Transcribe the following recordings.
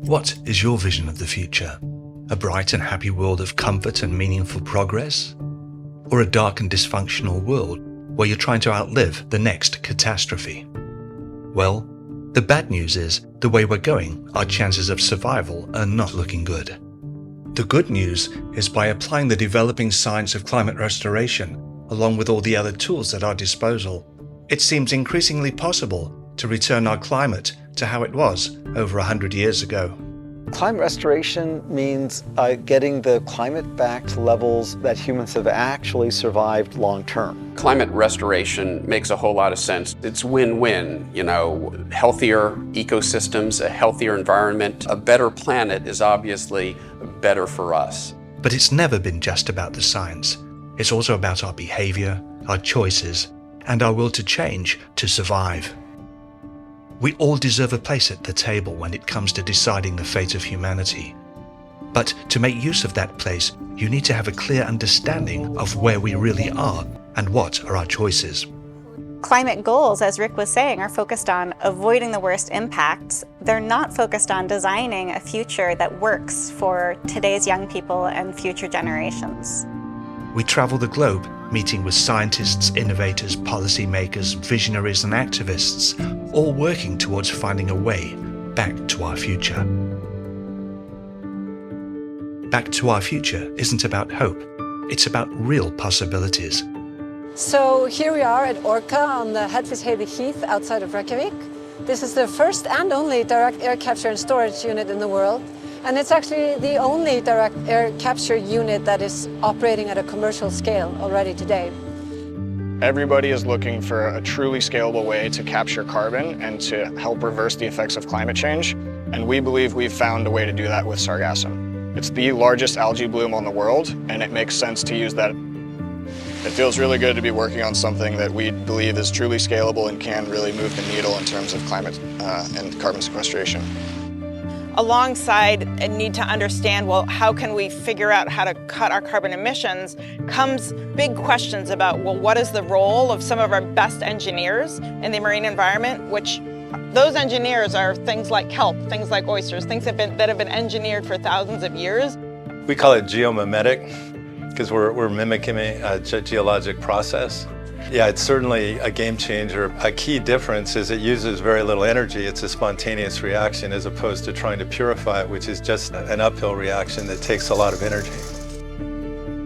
What is your vision of the future? A bright and happy world of comfort and meaningful progress? Or a dark and dysfunctional world where you're trying to outlive the next catastrophe? Well, the bad news is, the way we're going, our chances of survival are not looking good. The good news is, by applying the developing science of climate restoration, along with all the other tools at our disposal, it seems increasingly possible to return our climate to how it was over 100 years ago. Climate restoration means getting the climate back to levels that humans have actually survived long term. Climate restoration makes a whole lot of sense. It's win-win, healthier ecosystems, a healthier environment. A better planet is obviously better for us. But it's never been just about the science. It's also about our behavior, our choices, and our will to change to survive. We all deserve a place at the table when it comes to deciding the fate of humanity. But to make use of that place, you need to have a clear understanding of where we really are and what are our choices. Climate goals, as Rick was saying, are focused on avoiding the worst impacts. They're not focused on designing a future that works for today's young people and future generations. We travel the globe, meeting with scientists, innovators, policymakers, visionaries and activists, all working towards finding a way back to our future. Back to our future isn't about hope, it's about real possibilities. So here we are at Orca on the Hellisheiði Heath outside of Reykjavik. This is the first and only direct air capture and storage unit in the world. And it's actually the only direct air capture unit that is operating at a commercial scale already today. Everybody is looking for a truly scalable way to capture carbon and to help reverse the effects of climate change. And we believe we've found a way to do that with sargassum. It's the largest algae bloom on the world, and it makes sense to use that. It feels really good to be working on something that we believe is truly scalable and can really move the needle in terms of climate and carbon sequestration. Alongside a need to understand, well, how can we figure out how to cut our carbon emissions, comes big questions about, well, what is the role of some of our best engineers in the marine environment, which those engineers are things like kelp, things like oysters, things that have been engineered for thousands of years. We call it geomimetic because we're mimicking a geologic process. Yeah, it's certainly a game changer. A key difference is it uses very little energy. It's a spontaneous reaction as opposed to trying to purify it, which is just an uphill reaction that takes a lot of energy.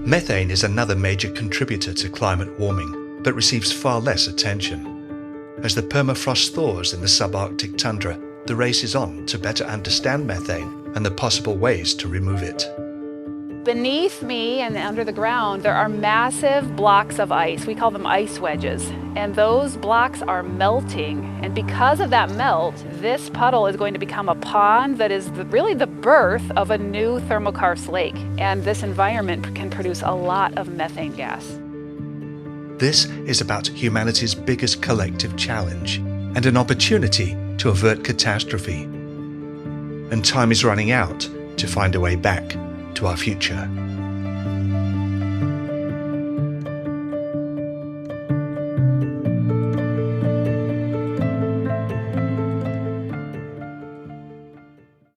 Methane is another major contributor to climate warming, but receives far less attention. As the permafrost thaws in the subarctic tundra, the race is on to better understand methane and the possible ways to remove it. Beneath me and under the ground, there are massive blocks of ice. We call them ice wedges. And those blocks are melting. And because of that melt, this puddle is going to become a pond that is really the birth of a new thermokarst lake. And this environment can produce a lot of methane gas. This is about humanity's biggest collective challenge and an opportunity to avert catastrophe. And time is running out to find a way back to our future.